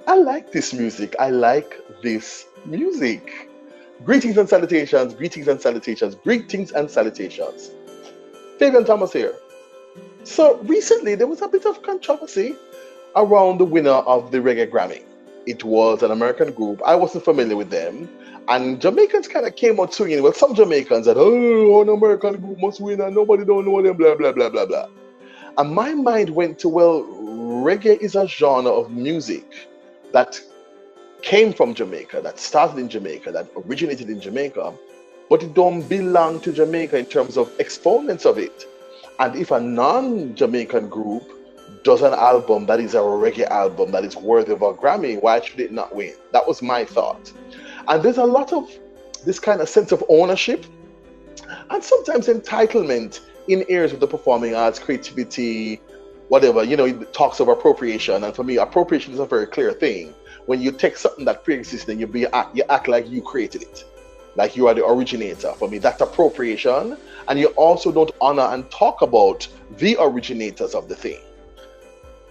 I like this music. I like this music. Greetings and salutations, greetings and salutations, greetings and salutations. Fabian Thomas here. So recently there was a bit of controversy around the winner of the Reggae Grammy. It was an American group. I wasn't familiar with them. And Jamaicans kind of came out swinging. Well, some Jamaicans said, oh, an American group must win and nobody don't know them, blah, blah, blah, blah, blah. And my mind went to, well, reggae is a genre of music that came from Jamaica, that started in Jamaica, that originated in Jamaica, but it don't belong to Jamaica in terms of exponents of it. And if a non-Jamaican group does an album that is a reggae album that is worthy of a Grammy, why should it not win? That was my thought. And there's a lot of this kind of sense of ownership and sometimes entitlement in areas of the performing arts, creativity, whatever. It talks of appropriation, and for me, appropriation is a very clear thing. When you take something that pre-exists and you act like you created it, like you are the originator. For me, that's appropriation, and you also don't honor and talk about the originators of the thing.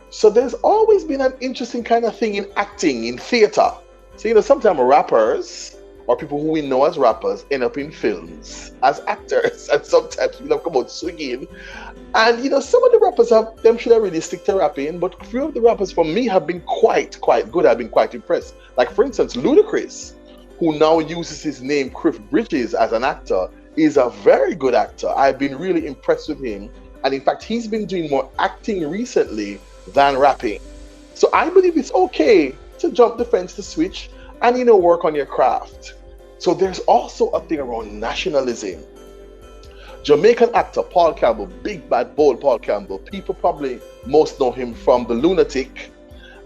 So there's always been an interesting kind of thing in acting, in theater. So, sometimes rappers or people who we know as rappers end up in films as actors, and sometimes come out swinging. And some of the rappers should have really stick to rapping, but a few of the rappers for me have been quite good. I've been quite impressed. Like for instance, Ludacris, who now uses his name Cliff Bridges as an actor, is a very good actor. I've been really impressed with him, and in fact, he's been doing more acting recently than rapping. So I believe it's okay to jump the fence, to switch, and work on your craft. So there's also a thing around nationalism. Jamaican actor Paul Campbell, big bad bold Paul Campbell. People probably most know him from The Lunatic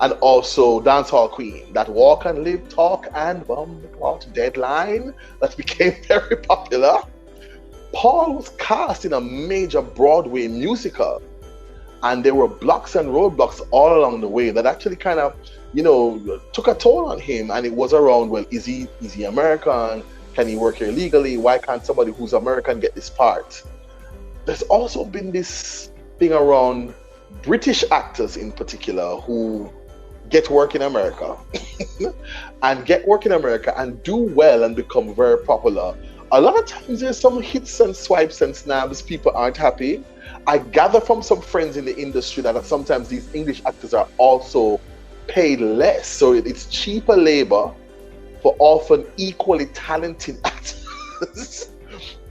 and also Dancehall Queen. That Walk and Live, Talk and Bomb the Plot deadline that became very popular. Paul was cast in a major Broadway musical, and there were blocks and roadblocks all along the way that actually kind of, took a toll on him. And it was around, well, is he American? Can he work here legally? Why can't somebody who's American get this part? There's also been this thing around British actors in particular who get work in America and do well and become very popular. A lot of times there's some hits and swipes and snaps. People aren't happy. I gather from some friends in the industry that sometimes these English actors are also paid less. So it's cheaper labor for often equally talented actors.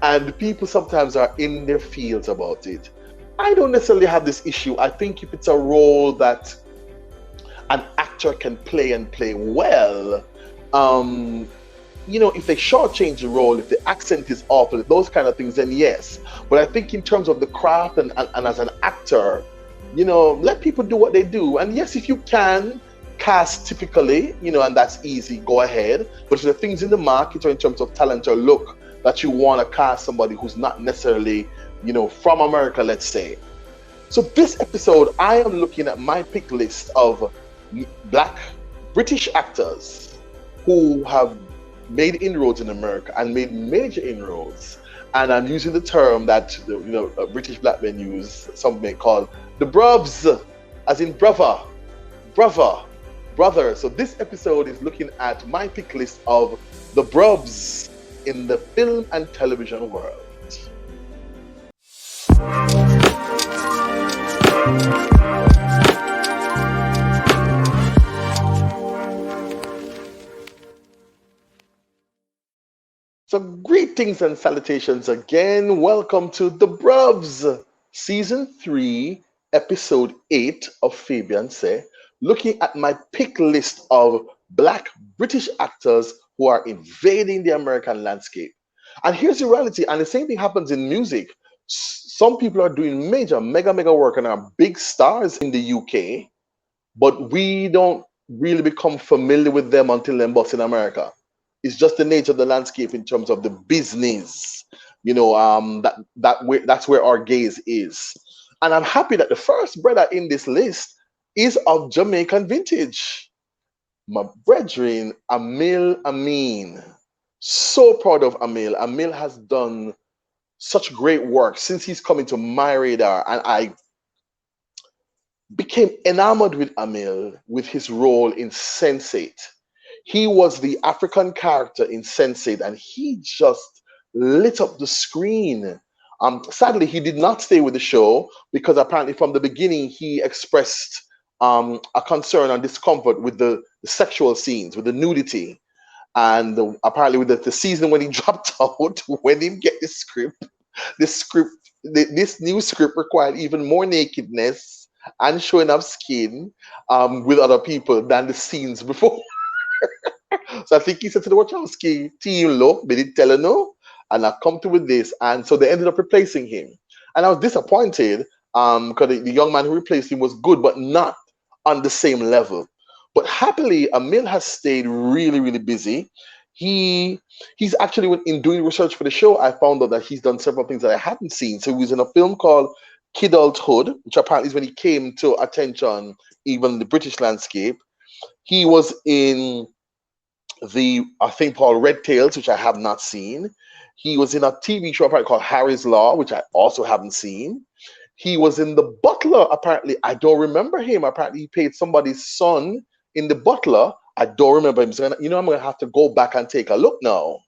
And people sometimes are in their fields about it. I don't necessarily have this issue. I think if it's a role that an actor can play and play well, if they shortchange the role, if the accent is awful, those kind of things, then yes. But I think in terms of the craft and as an actor, let people do what they do. And yes, if you can cast typically, and that's easy, go ahead. But if there are things in the market or in terms of talent or look that you want to cast somebody who's not necessarily, from America, let's say. So this episode, I am looking at my pick list of Black British actors who have made inroads in America and made major inroads. And I'm using the term that British black men use, some may call the Bruvs, as in brother. So this episode is looking at my pick list of the Bruvs in the film and television world. So greetings and salutations again. Welcome to The Bruvs, Season 3, Episode 8 of Fabian Seh, looking at my pick list of Black British actors who are invading the American landscape. And here's the reality, and the same thing happens in music. Some people are doing mega work and are big stars in the UK, but we don't really become familiar with them until they're bust in America. It's just the nature of the landscape in terms of the business, that's where our gaze is. And I'm happy that the first brother in this list is of Jamaican vintage. My brethren, Amil Amin. So proud of Amil. Amil has done such great work since he's come into my radar, and became enamored with Amil with his role in Sense8. He was the African character in Sense8, and he just lit up the screen. Sadly, he did not stay with the show because apparently from the beginning he expressed a concern and discomfort with the sexual scenes, with the nudity. And apparently, with the season when he dropped out, when he get the script, this new script required even more nakedness and showing of skin with other people than the scenes before. So I think he said to the Wachowski team, look, they didn't tell her no, and I come to with this. And so they ended up replacing him. And I was disappointed because the young man who replaced him was good, but not on the same level. But happily, Emil has stayed really, really busy. He's actually, in doing research for the show, I found out that he's done several things that I hadn't seen. So he was in a film called Kidulthood, which apparently is when he came to attention, even in the British landscape. He was in a thing called Red Tails, which I have not seen. He was in a TV show apparently called Harry's Law, which I also haven't seen. He was in The Butler, apparently. I don't remember him. Apparently, he played somebody's son in The Butler. I don't remember him. So, I'm going to have to go back and take a look now.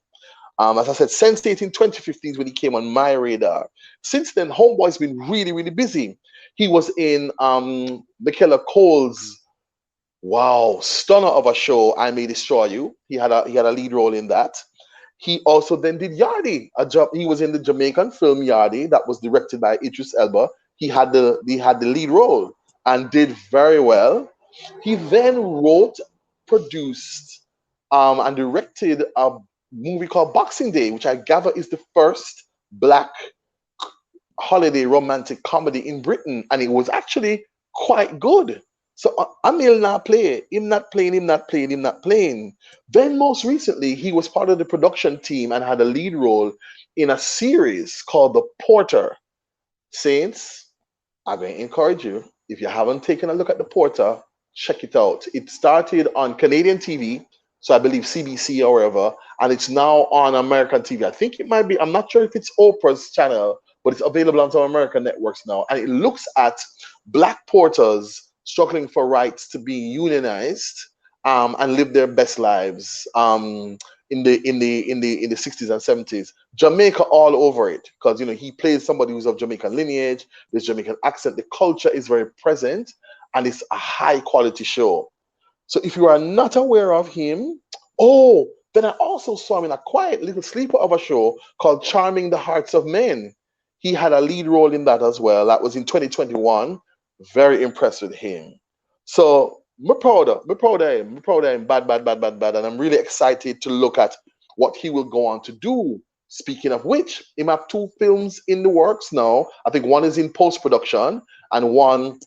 As I said, Sense8 in 2015 is when he came on my radar. Since then, Homeboy's been really, really busy. He was in Michaela Cole's stunner of a show, I May Destroy You. He had a lead role in that. He also then did Yardi, a job. He was in the Jamaican film Yardi that was directed by Idris Elba. He had the lead role and did very well. He then wrote, produced, and directed a movie called Boxing Day, which I gather is the first black holiday romantic comedy in Britain, and it was actually quite good. So Amil not play, him not playing, him not playing, him not playing. Then most recently, he was part of the production team and had a lead role in a series called The Porter. Saints, I'm going to encourage you, if you haven't taken a look at The Porter, check it out. It started on Canadian TV, so I believe CBC or wherever, and it's now on American TV. I think it might be, I'm not sure if it's Oprah's channel, but it's available on some American networks now. And it looks at black porters struggling for rights to be unionized and live their best lives in the 60s and 70s. Jamaica all over it, because he plays somebody who's of Jamaican lineage. There's Jamaican accent. The culture is very present, and it's a high quality show. So if you are not aware of him, then I also saw him in a quiet little sleeper of a show called Charming the Hearts of Men. He had a lead role in that as well. That was in 2021. Very impressed with him. So I'm proud of him. Bad. And I'm really excited to look at what he will go on to do. Speaking of which, he have 2 films in the works now. I think one is in post-production and one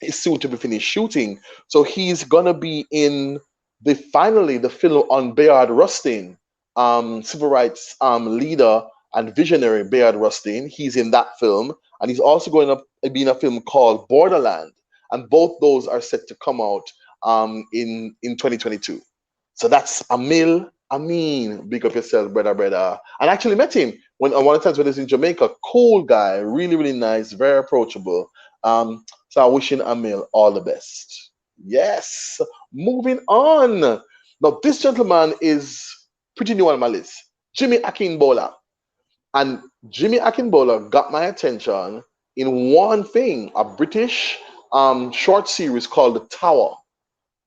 is soon to be finished shooting. So he's gonna be in the film on Bayard Rustin, civil rights leader and visionary Bayard Rustin. He's in that film, and he's also going to be in a film called Borderland, and both those are set to come out in 2022. So that's Amil Amin. Big up yourself, brother. And I actually met him one of the times when I was in Jamaica. Cool guy, really, really nice, very approachable. So I'm wishing Amil all the best. Yes. Moving on. Now, this gentleman is pretty new on my list. Jimmy Akingbola. And Jimmy Akingbola got my attention in one thing, a British short series called The Tower.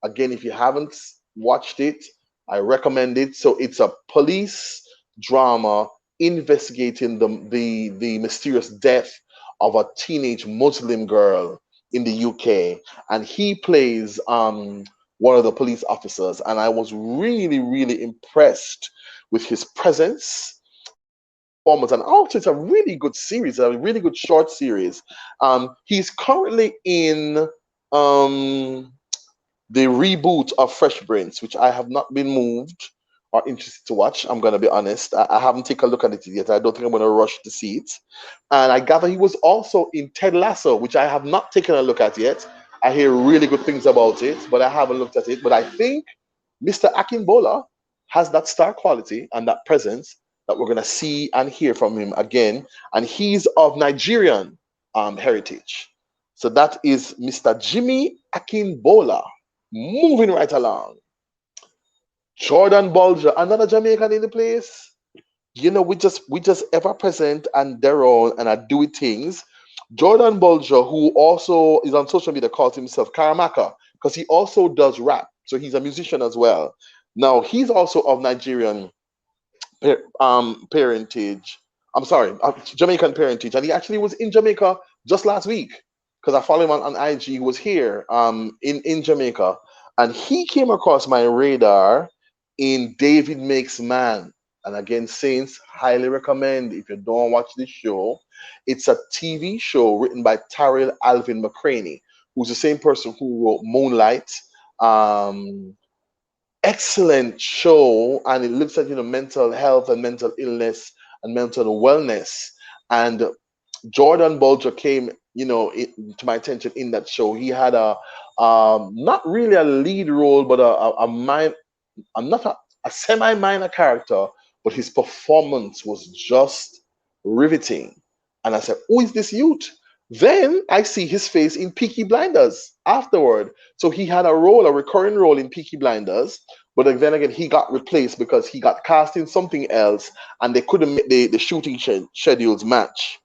Again, if you haven't watched it, I recommend it. So it's a police drama investigating the mysterious death of a teenage Muslim girl in the UK, and he plays one of the police officers. And I was really, really impressed with his presence, performance, and also it's a really good series, a really good short series. He's currently in the reboot of Fresh Prince, which I have not been moved or interested to watch. I'm going to be honest. I haven't taken a look at it yet. I don't think I'm going to rush to see it. And I gather he was also in Ted Lasso, which I have not taken a look at yet. I hear really good things about it, but I haven't looked at it. But I think Mr. Akingbola has that star quality and that presence that we're going to see and hear from him again. And he's of Nigerian heritage. So that is Mr. Jimmy Akinbola. Moving right along. Jordan Bulger, another Jamaican in the place. We just ever present and their own and are doing things. Jordan Bulger, who also is on social media, calls himself Karamaka because he also does rap. So he's a musician as well. Now he's also of Nigerian parentage. I'm sorry, Jamaican parentage, and he actually was in Jamaica just last week because I follow him on IG. He was here in Jamaica, and he came across my radar in David Makes Man. And again, Saints, highly recommend if you don't watch this show. It's a TV show written by Tyrell Alvin McCraney, who's the same person who wrote Moonlight. Um, Excellent show, and it looks at mental health and mental illness and mental wellness. And Jordan Bulger came to my attention in that show. He had a not really a lead role, but a mind. I'm not a semi-minor character, but his performance was just riveting. And I said, "Who is this youth?" Then I see his face in Peaky Blinders afterward. So he had a role, a recurring role in Peaky Blinders, but then again, he got replaced because he got cast in something else, and they couldn't make the shooting schedules match.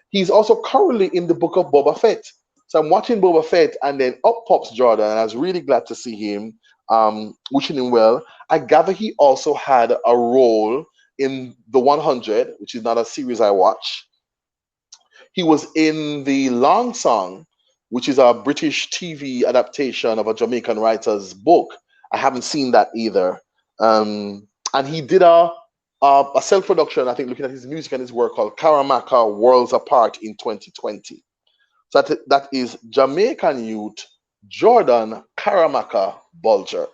He's also currently in the book of Boba Fett. So I'm watching Boba Fett, and then up pops Jordan, and I was really glad to see him, wishing him well. I gather he also had a role in The 100, which is not a series I watch. He was in The Long Song, which is a British TV adaptation of a Jamaican writer's book. I haven't seen that either. And he did a self production, I think, looking at his music and his work called Karamaka Worlds Apart in 2020. So that is Jamaican youth Jordan Karamaka Bulger.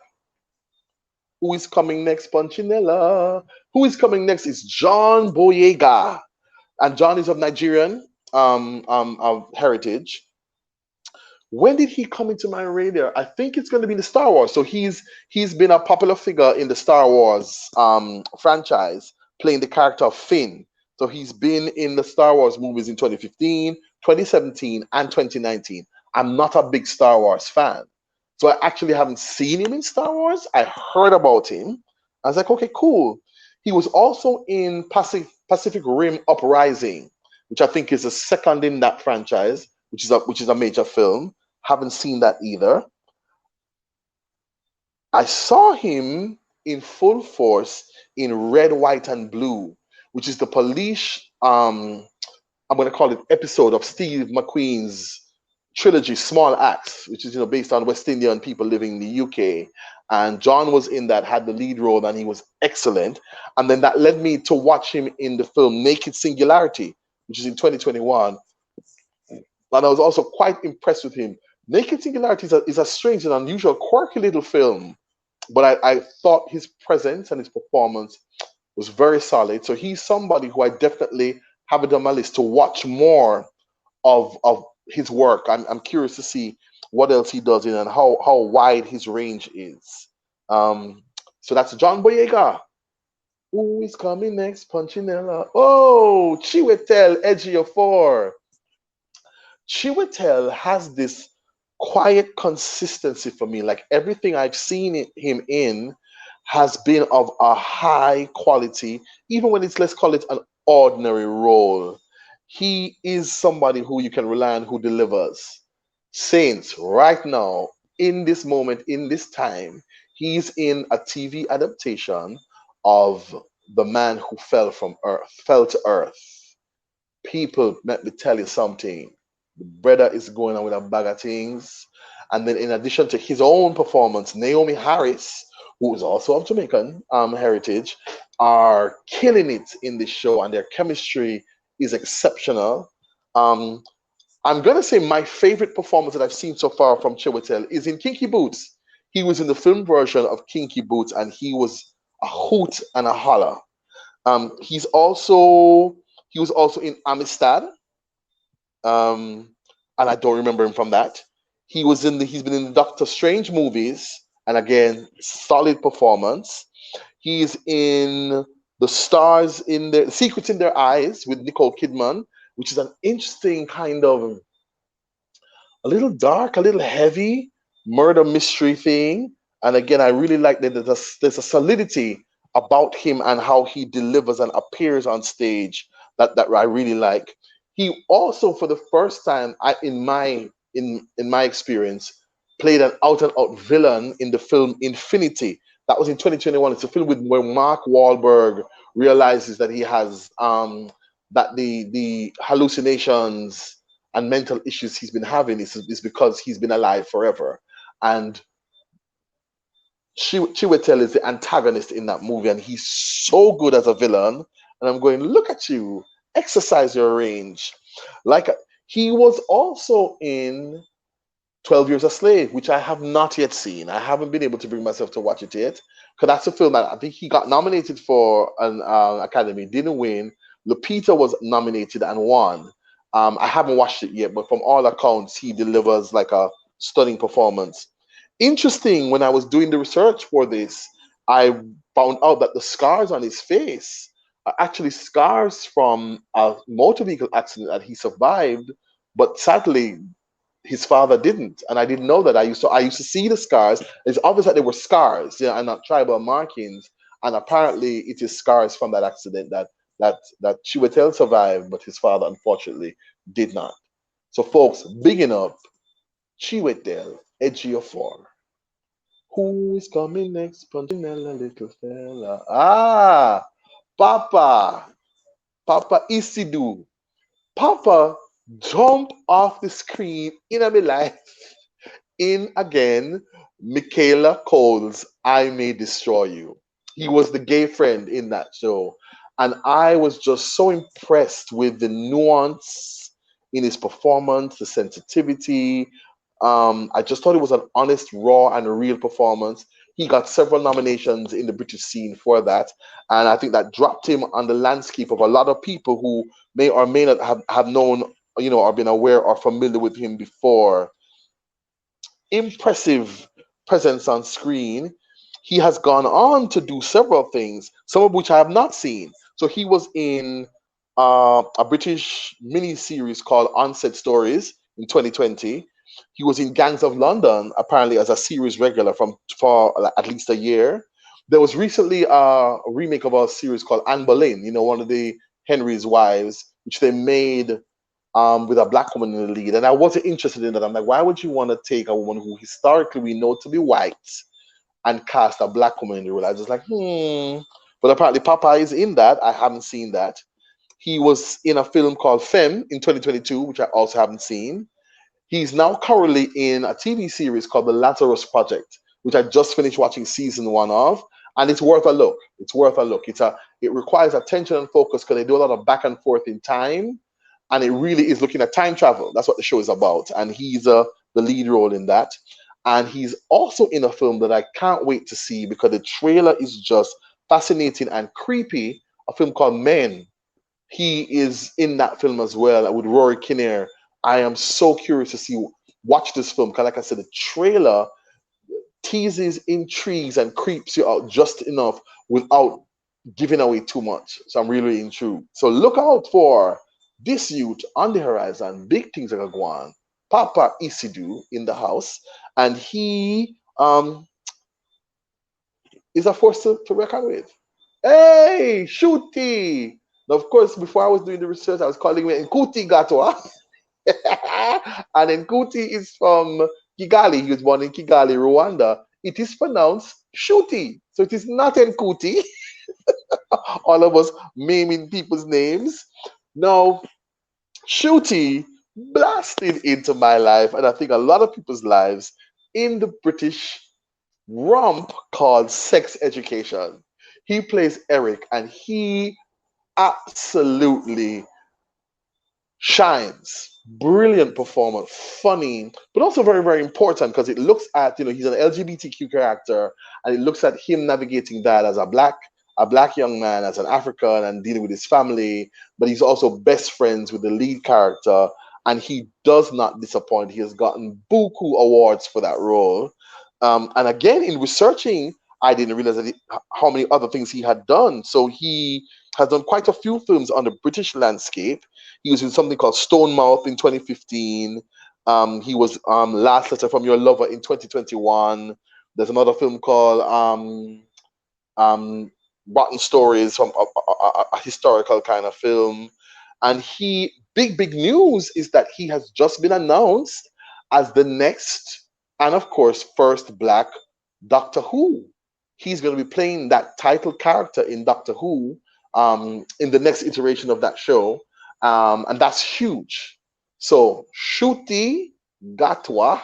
Who is coming next, Punchinella? Who is coming next is John Boyega. And John is of Nigerian heritage. When did he come into my radar? I think it's going to be the Star Wars. So he's been a popular figure in the Star Wars franchise, playing the character of Finn. So he's been in the Star Wars movies in 2015, 2017, and 2019. I'm not a big Star Wars fan, so I actually haven't seen him in Star Wars. I heard about him. I was like, okay, cool. He was also in Pacific Rim Uprising, which I think is the second in that franchise, which is a major film. Haven't seen that either. I saw him in full force in Red, White, and Blue, which is the police. I'm going to call it episode of Steve McQueen's trilogy, Small Axe, which is based on West Indian people living in the UK. And John was in that, had the lead role, and he was excellent. And then that led me to watch him in the film Naked Singularity, which is in 2021. And I was also quite impressed with him. Naked Singularity is a strange and unusual, quirky little film, but I thought his presence and his performance was very solid. So he's somebody who I definitely have it on my list to watch more of his work. I'm curious to see what else he does in and how wide his range is. So that's John Boyega. Who is coming next? Punchinella. Oh, Chiwetel Ejiofor. Chiwetel has this quiet consistency for me. Like everything I've seen him in has been of a high quality, even when it's, let's call it, an ordinary role. He is somebody who you can rely on, who delivers. Saints, right now, in this moment, in this time, he's in a TV adaptation of The Man Who Fell to Earth. People, let me tell you something. The brother is going on with a bag of things. And then in addition to his own performance, Naomi Harris, who is also of Jamaican heritage, are killing it in this show, and their chemistry is exceptional. Um, I'm gonna say my favorite performance that I've seen so far from Chiwetel is in Kinky Boots. He was in the film version of Kinky Boots, and he was a hoot and a holler. He was also in Amistad, and I don't remember him from that. He's been in the Doctor Strange movies, and again, solid performance. He's in The Stars in the Secrets in Their Eyes with Nicole Kidman, which is an interesting kind of a little dark, a little heavy murder mystery thing. And again, I really like that there's a solidity about him and how he delivers and appears on stage that I really like. He also, for the first time, in my experience, played an out and out villain in the film Infinity. That was in 2021. It's a film with where Mark Wahlberg realizes that he has that the hallucinations and mental issues he's been having is because he's been alive forever. And Chiwetel is the antagonist in that movie, and he's so good as a villain. And I'm going, look at you, exercise your range. Like he was also in 12 Years a Slave, which I have not yet seen. I haven't been able to bring myself to watch it yet. Because that's a film that I think he got nominated for an Academy, didn't win. Lupita was nominated and won. I haven't watched it yet, but from all accounts, he delivers like a stunning performance. Interesting, when I was doing the research for this, I found out that the scars on his face are actually scars from a motor vehicle accident that he survived, but sadly his father didn't, and I didn't know that. I used to see the scars. It's obvious that they were scars, and not tribal markings. And apparently, it is scars from that accident that Chiwetel survived, but his father unfortunately did not. So, folks, bigging up Chiwetel Ejiofor. Who is coming next? Punchinella, little fella. Papa, Papa Isidu. Papa jump off the screen in my life in again Michaela Cole's I May Destroy You. He was the gay friend in that show. And I was just so impressed with the nuance in his performance, the sensitivity. I just thought it was an honest, raw, and real performance. He got several nominations in the British scene for that. And I think that dropped him on the landscape of a lot of people who may or may not have known, or been aware or familiar with him before. Impressive presence on screen. He has gone on to do several things, some of which I have not seen. So he was in a British mini series called Onset Stories in 2020. He was in Gangs of London, apparently as a series regular for at least a year. There was recently a remake of a series called Anne Boleyn, one of the Henry's wives, which they made with a black woman in the lead. And I wasn't interested in that. I'm like, why would you want to take a woman who historically we know to be white and cast a black woman in the role? I was just like, But apparently Papa is in that. I haven't seen that. He was in a film called Femme in 2022, which I also haven't seen. He's now currently in a TV series called The Lazarus Project, which I just finished watching season 1 of, and it's worth a look. It's worth a look. It requires attention and focus because they do a lot of back and forth in time, and it really is looking at time travel. That's what the show is about, and he's the lead role in that. And he's also in a film that I can't wait to see because the trailer is just fascinating and creepy. A film called Men. He is in that film as well with Rory Kinnear. I am so curious to watch this film because, like I said, the trailer teases, intrigues, and creeps you out just enough without giving away too much. So I'm really intrigued. So look out for this youth on the horizon. Big things are going on. Papa Isidu in the house, and he is a force to reckon with. Hey, Shooty! Now, of course, before I was doing the research, I was calling him Nkuti Gatwa. And Nkuti is from Kigali. He was born in Kigali, Rwanda. It is pronounced Shuti. So it is not Nkuti. All of us maiming people's names. Now, Shuti blasted into my life, and I think a lot of people's lives, in the British romp called Sex Education. He plays Eric, and he absolutely shines. Brilliant performance, funny, but also very, very important because it looks at, he's an LGBTQ character, and it looks at him navigating that as a black young man, as an African, and dealing with his family. But he's also best friends with the lead character, and he does not disappoint. He has gotten buku awards for that role. And again, in researching, I didn't realize how many other things he had done. So he has done quite a few films on the British landscape. He was in something called Stonemouth in 2015. He was Last Letter from Your Lover in 2021. There's another film called um, Rotten Stories, from a historical kind of film. And big news is that he has just been announced as the next, and of course, first black Doctor Who. He's going to be playing that title character in Doctor Who in the next iteration of that show. And that's huge. So, Shuti Gatwa,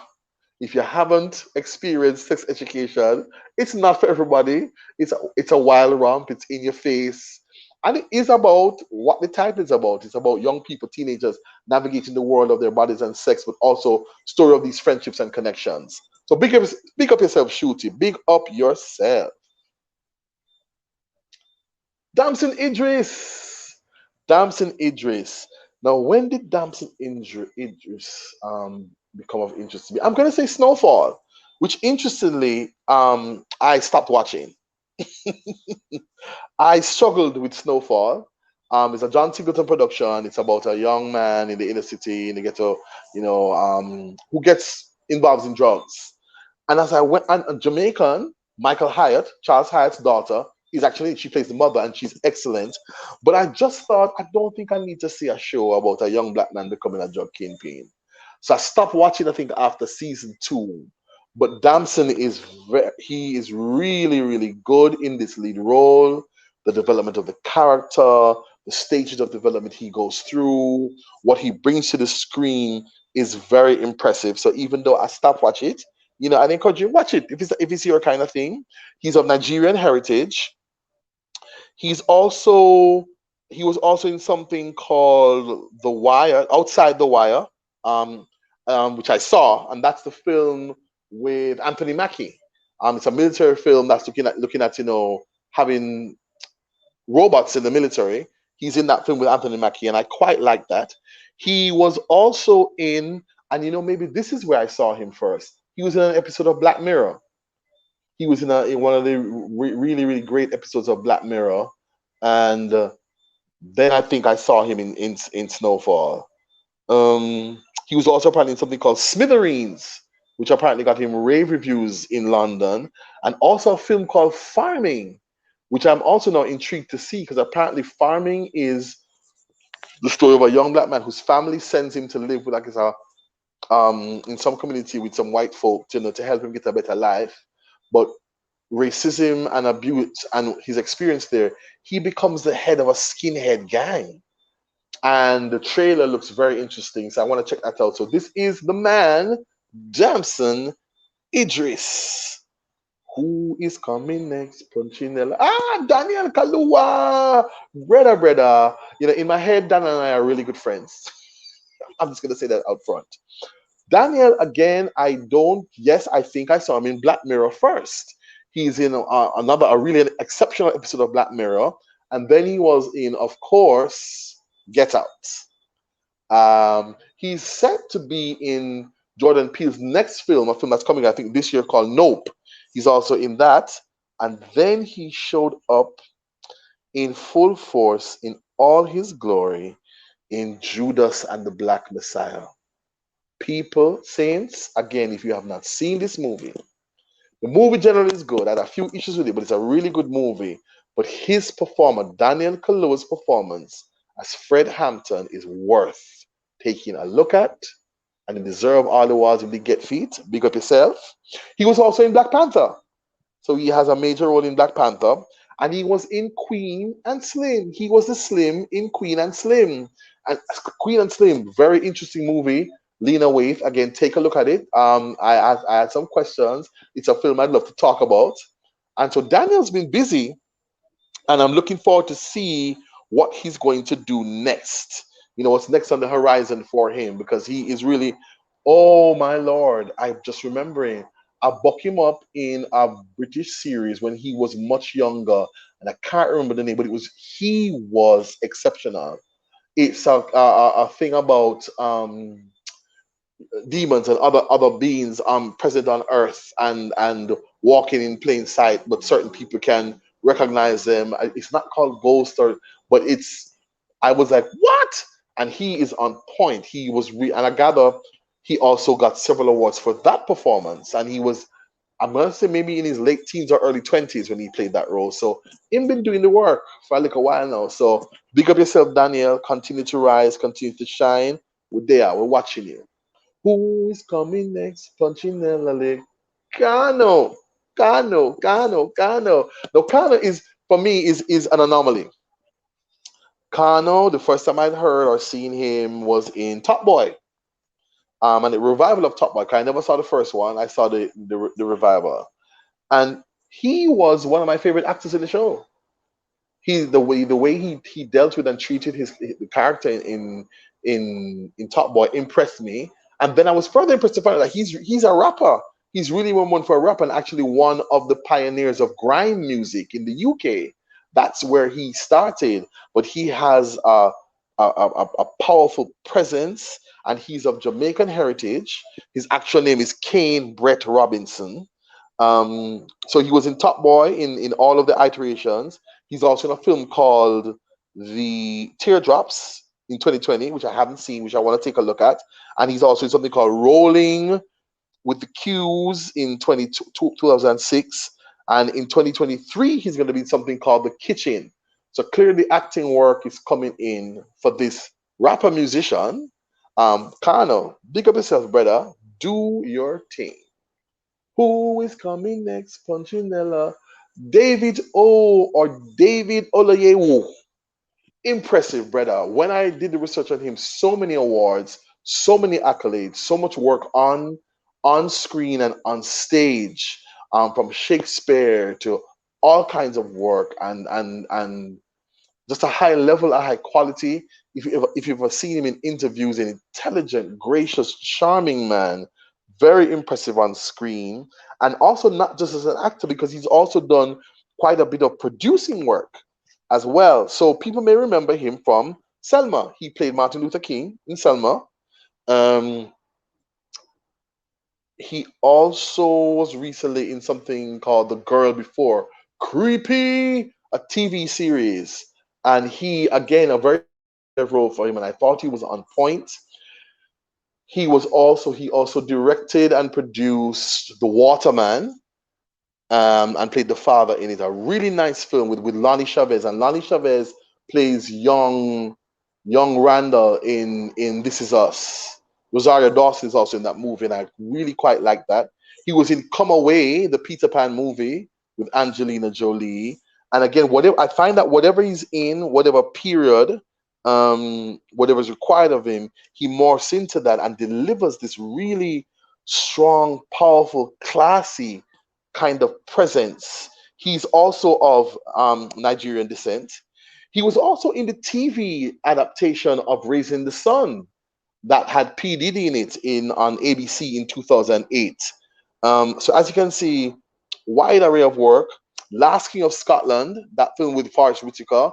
if you haven't experienced sex education, it's not for everybody. It's a wild romp. It's in your face, and it is about what the title is about. It's about young people, teenagers navigating the world of their bodies and sex, but also story of these friendships and connections. So big up yourself, Shooty. Big up yourself. Damson Idris. Damson Idris. Now, when did Idris become of interest to me? I'm going to say Snowfall, which interestingly, I stopped watching. I struggled with Snowfall. It's a John Singleton production. It's about a young man in the inner city in the ghetto, who gets involved in drugs. And as I went, and a Jamaican, Michael Hyatt, Charles Hyatt's daughter, is actually, she plays the mother and she's excellent. But I just thought, I don't think I need to see a show about a young black man becoming a drug kingpin. So I stopped watching, I think, after season 2. But Damson he is really, really good in this lead role. The development of the character, the stages of development he goes through, what he brings to the screen is very impressive. So even though I stopped watching it, I'd encourage you watch it if it's your kind of thing. He's of Nigerian heritage. He's also he was also in something called The Wire, Outside the Wire, um, which I saw, and that's the film with Anthony Mackie. It's a military film that's looking at having robots in the military. He's in that film with Anthony Mackie, and I quite like that. He was also in, and maybe this is where I saw him first. He was in an episode of Black Mirror. He was in one of the really, really great episodes of Black Mirror, and then I think I saw him in Snowfall. He was also apparently in something called Smithereens, which apparently got him rave reviews in London, and also a film called Farming, which I'm also now intrigued to see because apparently Farming is the story of a young black man whose family sends him to live with, like, in some community with some white folk, to help him get a better life. But racism and abuse and his experience there, he becomes the head of a skinhead gang. And the trailer looks very interesting, so I want to check that out. So this is the man, Damson Idris. Who is coming next? Punchinella. Daniel Kalua. Brother. In my head, Dan and I are really good friends. I'm just going to say that out front. Daniel, again, I think I saw him in Black Mirror first. He's in a really exceptional episode of Black Mirror. And then he was in, of course, Get Out. He's set to be in Jordan Peele's next film, a film that's coming, I think, this year, called Nope. He's also in that. And then he showed up in full force, in all his glory, in Judas and the Black Messiah. People, saints, again, if you have not seen this movie, the movie generally is good. I had a few issues with it, but it's a really good movie. But his performance, Daniel Kaluuya's performance as Fred Hampton, is worth taking a look at. And he deserves all the awards if they get feet. Big up yourself. He was also in Black Panther. So he has a major role in Black Panther. And he was in Queen and Slim. He was the Slim in Queen and Slim. And Queen and Slim, very interesting movie. Lena Waithe, again, take a look at it. I had some questions. It's a film I'd love to talk about. And so Daniel's been busy, and I'm looking forward to see what he's going to do next. What's next on the horizon for him, because he is really, oh my Lord, I'm just remembering, I buck him up in a British series when he was much younger, and I can't remember the name, but he was exceptional. It's a thing about demons and other beings present on earth and walking in plain sight, but certain people can recognize them. It's not called Ghost, but I was like, what? And he is on point. He was and I gather He also got several awards for that performance, and he was, I'm gonna say, maybe in his late teens or early 20s when he played that role. So him been doing the work for a little while now. So big up yourself, Daniel. Continue to rise, continue to shine. We're there. We're watching you. Who is coming next? Punchinella leg. Kano. Kano. Kano. Kano. Now Kano is, for me, is an anomaly. Kano, the first time I'd heard or seen him was in Top Boy. And the revival of Top Boy. 'Cause I never saw the first one. I saw the revival. And he was one of my favorite actors in the show. The way he dealt with and treated the character in Top Boy impressed me. And then I was further impressed to find out that he's a rapper. He's really one for a rap, and actually one of the pioneers of grime music in the UK. That's where he started. But he has a powerful presence, and he's of Jamaican heritage. His actual name is Kane Brett Robinson. So he was in Top Boy in all of the iterations. He's also in a film called The Teardrops in 2020, which I haven't seen, which I want to take a look at. And he's also in something called Rolling with the Q's in 2006. And in 2023, he's going to be in something called The Kitchen. So clearly, acting work is coming in for this rapper musician. Kano, big up yourself, brother. Do your thing. Who is coming next? Punchinella. David O or David Olayewu. Impressive, brother. When I did the research on him, so many awards, so many accolades, so much work on screen and on stage, from Shakespeare to all kinds of work, and just a high level, a high quality. If you've ever seen him in interviews, an intelligent, gracious, charming man, very impressive on screen, and also not just as an actor, because he's also done quite a bit of producing work as well. So people may remember him from Selma. He played Martin Luther King in Selma. Um, he also was recently in something called The Girl Before Creepy, a TV series. And he, again, a very role for him, and I thought he was on point. He also directed and produced The Waterman, and played the father in it. A really nice film with Lonnie Chavez, and Lonnie Chavez plays young Randall in This Is Us. Rosario Dawson is also in that movie, and I really quite like that. He was in Come Away, the Peter Pan movie with Angelina Jolie. And again, whatever I find that whatever he's in, whatever period, whatever's required of him, he morphs into that and delivers this really strong, powerful, classy kind of presence. He's also of Nigerian descent. He was also in the TV adaptation of Raising the Sun that had P. Diddy in it on ABC in 2008. So as you can see, wide array of work. Last King of Scotland, that film with Forrest Whitaker,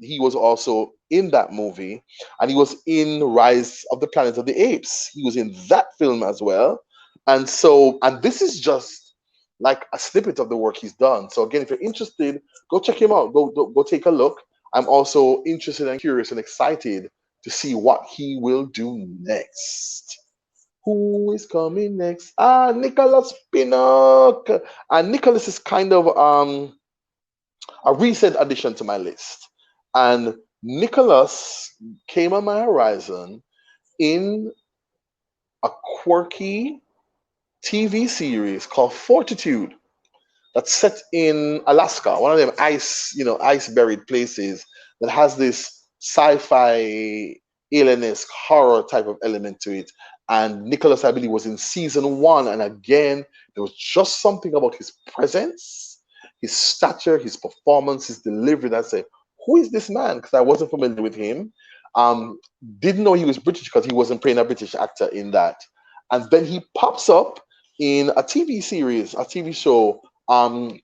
he was also in that movie, and he was in Rise of the Planet of the Apes. He was in that film as well. And this is just like a snippet of the work he's done. So again, if you're interested, go check him out. Go take a look. I'm also interested and curious and excited to see what he will do next. Who is coming next? Nicholas Pinnock. And Nicholas is kind of a recent addition to my list. And Nicholas came on my horizon in a quirky TV series called Fortitude that's set in Alaska, one of them ice buried places that has this sci-fi alien-esque horror type of element to it. And Nicholas, I believe, was in season one, and again, there was just something about his presence, his stature, his performance, his delivery that I said, "Who is this man?" Because I wasn't familiar with him. Didn't know he was British because he wasn't playing a British actor in that. And then he pops up in a TV series, a TV show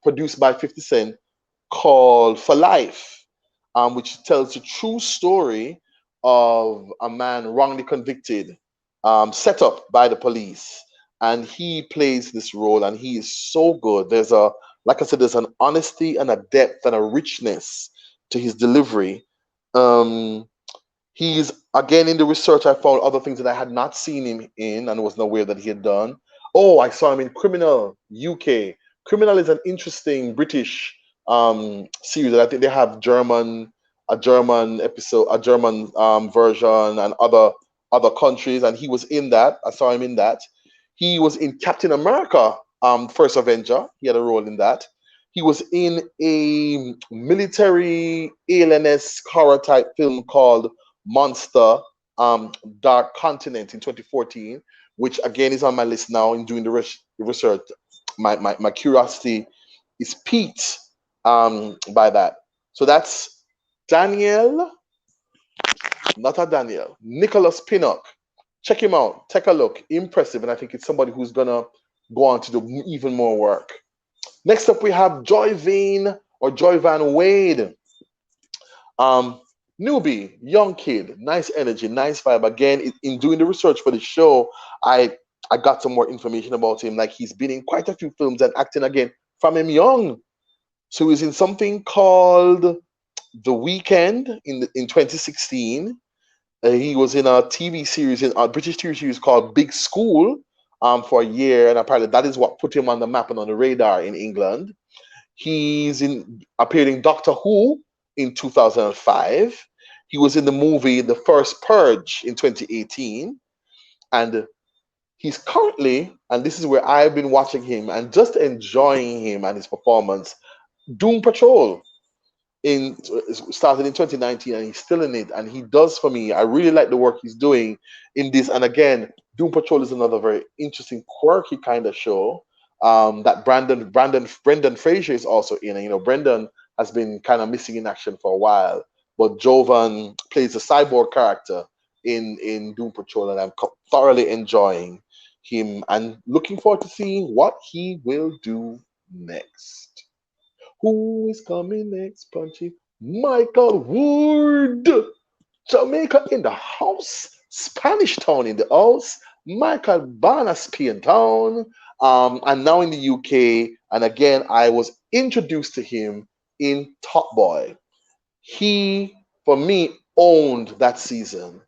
produced by 50 Cent called For Life, which tells the true story of a man wrongly convicted, set up by the police. And he plays this role, and he is so good. Like I said, there's an honesty and a depth and a richness to his delivery. Um, He's again in the research. I found other things that I had not seen him in and wasn't aware that he had done. Oh, I saw him in Criminal UK. Criminal is an interesting British series. I think they have a German episode, a German version, and other countries. And he was in that. I saw him in that. He was in Captain America, First Avenger. He had a role in that. He was in a military alienist horror type film called Monster Dark Continent in 2014, which again is on my list now in doing the research. My curiosity is piqued by that. So that's Daniel, not a Daniel, Nicholas Pinnock. Check him out. Take a look. Impressive. And I think it's somebody who's going to go on to do even more work. Next up, we have Joy Vane or Joy Van Wade. Newbie, young kid, nice energy, nice vibe. Again, in doing the research for the show, I got some more information about him. Like he's been in quite a few films and acting again from him young. So he's in something called The Weekend in 2016. He was in a TV series, in a British TV series called Big School for a year, and apparently that is what put him on the map and on the radar in England. He's appeared in Doctor Who in 2005. He was in the movie The First Purge in 2018, and he's currently, and this is where I've been watching him and just enjoying him and his performance, Doom Patrol in started in 2019, and he's still in it, and he does for me. I really like the work he's doing in this. And again, Doom Patrol is another very interesting, quirky kind of show that Brendan Fraser is also in. And, you know, Brendan has been kind of missing in action for a while, but Jovan plays a cyborg character in Doom Patrol, and I'm thoroughly enjoying him and looking forward to seeing what he will do next. Who is coming next, Punchy? Michael Wood. Jamaica in the house. Spanish Town in the house. Michael Barnaspy in town. And now in the UK. And again, I was introduced to him in Top Boy. He, for me, owned that season.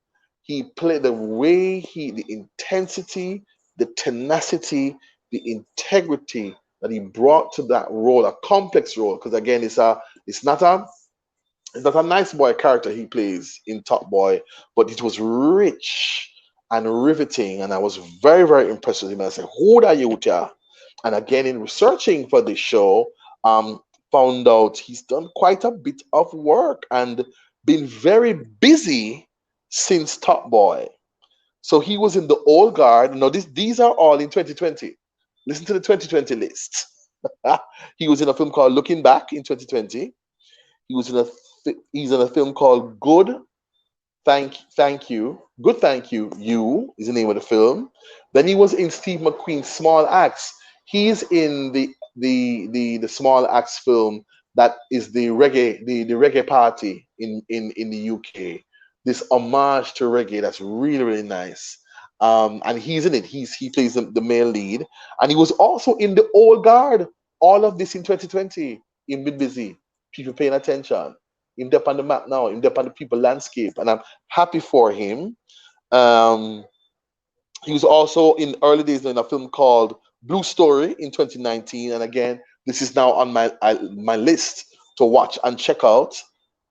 He played the intensity, the tenacity, the integrity that he brought to that role, a complex role. Because again, it's not a nice boy character he plays in Top Boy, but it was rich and riveting, and I was very, very impressed with him. And I said, "Who are you, Uta?" And again, in researching for this show, found out he's done quite a bit of work and been very busy since Top Boy. So he was in the old guard. No, these are all in 2020. Listen to the 2020 list. He was in a film called Looking Back in 2020. He's in a film called Thank You. Good Thank You. You is the name of the film. Then he was in Steve McQueen's Small Axe. He's in the Small Axe film that is the reggae party in the UK. This homage to reggae that's really, really nice. And he's in it. He plays the male lead. And he was also in the old guard. All of this in 2020. He's been busy. People paying attention. Him up on the map now. Him up on the people landscape. And I'm happy for him. He was also in early days in a film called Blue Story in 2019. And again, this is now on my list to watch and check out.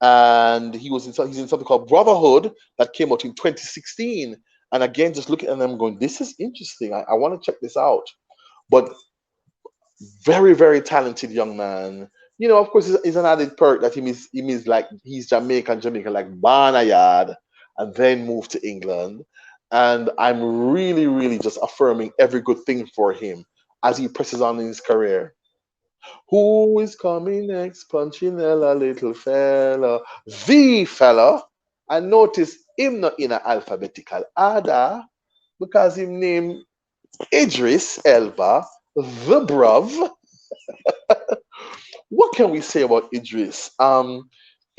And he's in something called Brotherhood that came out in 2016. And again, just looking at them going, this is interesting. I want to check this out. But very, very talented young man. You know, of course, it's an added perk that he means like he's Jamaican, like Barnayard, and then moved to England. And I'm really, really just affirming every good thing for him as he presses on in his career. Who is coming next? Punchinella, little fella. The fella. I notice him not in an alphabetical order because him named Idris Elba, the bruv. What can we say about Idris?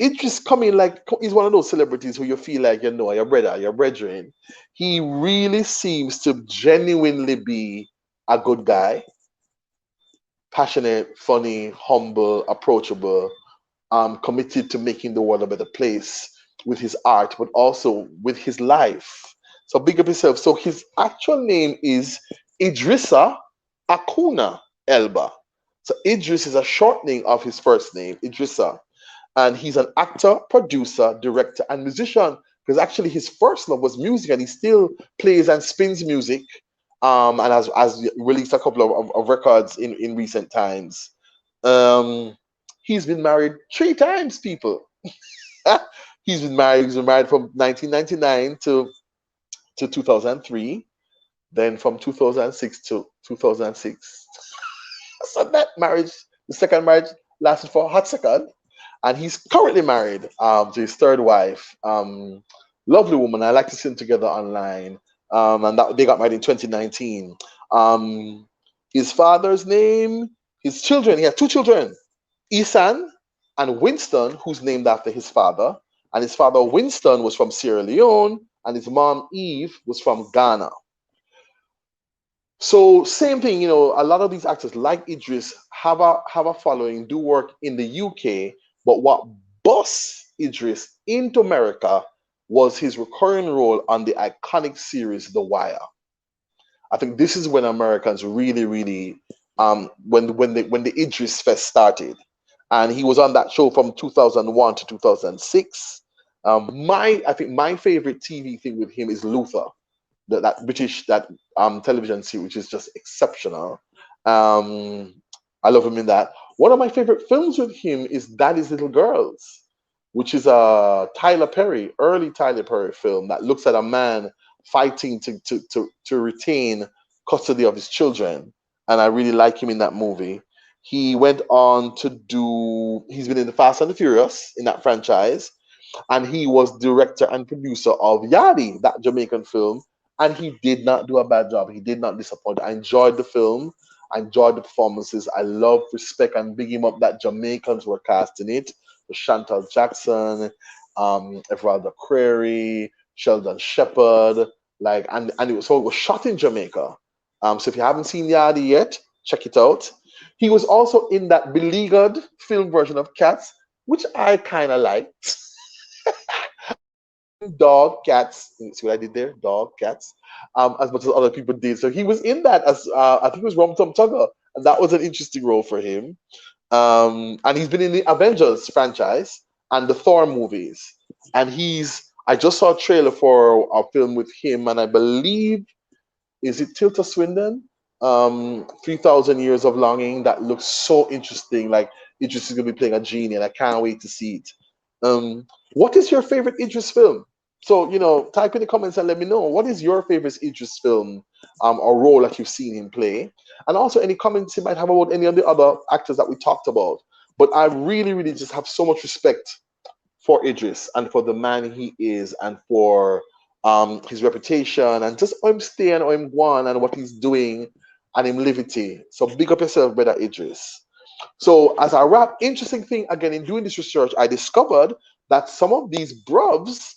Idris coming like he's one of those celebrities who you feel like you know your brother, your brethren. He really seems to genuinely be a good guy, passionate, funny, humble, approachable, committed to making the world a better place. with his art, but also with his life. So big up yourself. So his actual name is Idrissa Akuna Elba. So Idris is a shortening of his first name, Idrissa. And he's an actor, producer, director, and musician. Because actually his first love was music, and he still plays and spins music. And has released a couple of records in recent times. Um, he's been married 3 times, people. He's been married from 1999 to 2003, then from 2006 to 2006. So that marriage, the second marriage, lasted for a hot second, and he's currently married to his third wife. Lovely woman. I like to see them together online. And that they got married in 2019. Um, his father's name, his children. He has 2 children, Isan and Winston, who's named after his father. And his father Winston was from Sierra Leone, and his mom Eve was from Ghana. So same thing, a lot of these actors like Idris have a following, do work in the UK, but what bust Idris into America was his recurring role on the iconic series The Wire. I think this is when Americans really, really when the Idris Fest started, and he was on that show from 2001 to 2006. I think my favorite TV thing with him is Luther, that British television series, which is just exceptional. Um, I love him in that. One of my favorite films with him is Daddy's Little Girls, which is a early Tyler Perry film that looks at a man fighting to retain custody of his children. And I really like him in that movie. He went on to he's been in the Fast and the Furious in that franchise, and he was director and producer of Yadi, that Jamaican film, and he did not do a bad job. He did not disappoint. I enjoyed the film. I enjoyed the performances. I love, respect, and big him up that Jamaicans were cast in it. The Chantal Jackson, Everalda Crary, Sheldon Shepherd, it was shot in Jamaica. So if you haven't seen Yadi yet, check it out. He was also in that beleaguered film version of Cats, which I kind of liked. Dog, cats. See what I did there? Dog, cats. As much as other people did. So he was in that as I think it was Rom Tom Tugger, and that was an interesting role for him. And he's been in the Avengers franchise and the Thor movies. And I just saw a trailer for a film with him, and I believe, is it Tilda Swinton? 3,000 Years of Longing. That looks so interesting. Like Idris is going to be playing a genie, and I can't wait to see it. What is your favorite Idris film? So, type in the comments and let me know, what is your favorite Idris film or role that you've seen him play? And also any comments you might have about any of the other actors that we talked about. But I really, really just have so much respect for Idris and for the man he is, and for his reputation, and just him staying, him going, and what he's doing, and him liberty. So big up yourself, brother Idris. So as I wrap, interesting thing again in doing this research, I discovered that some of these Bruvs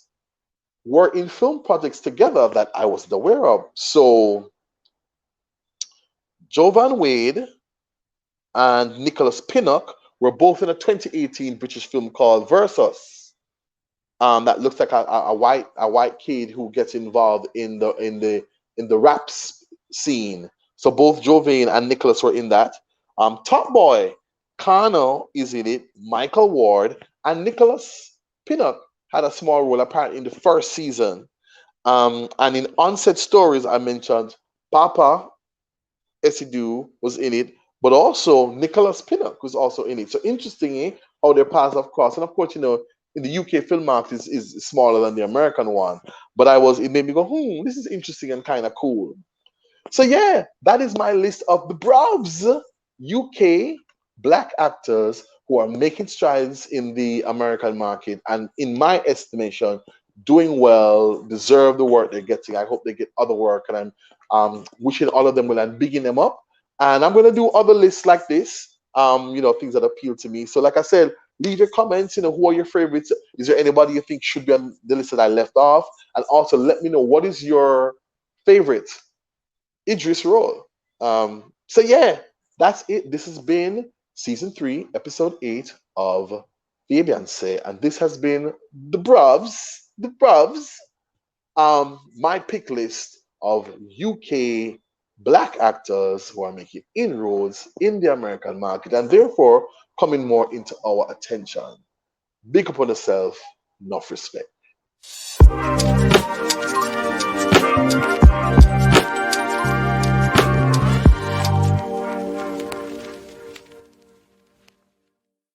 were in film projects together that I wasn't aware of. So Jovan Wade and Nicholas Pinnock were both in a 2018 British film called Versus. That looks like a white kid who gets involved in the rap scene. So both Jovan and Nicholas were in that. Top Boy, Kano is in it, Michael Ward, and Nicholas Pinnock had a small role apparently in the first season. And in Onset Stories, I mentioned Papa Esidu was in it, but also Nicholas Pinnock was also in it. So interestingly, how their paths have crossed. And of course, in the UK film market is smaller than the American one. But it made me go, this is interesting and kind of cool. So yeah, that is my list of the Bruvs, UK black actors who are making strides in the American market, and in my estimation, doing well, deserve the work they're getting. I hope they get other work, and I'm wishing all of them well and bigging them up. And I'm going to do other lists like this, things that appeal to me. So like I said, leave your comments, who are your favorites? Is there anybody you think should be on the list that I left off? And also let me know, what is your favorite Idris role? So yeah, that's it. This has been season 3, episode 8 of Fabian Seh, and this has been the Bruvs, my pick list of UK black actors who are making inroads in the American market and therefore coming more into our attention. Big up on yourself, enough respect.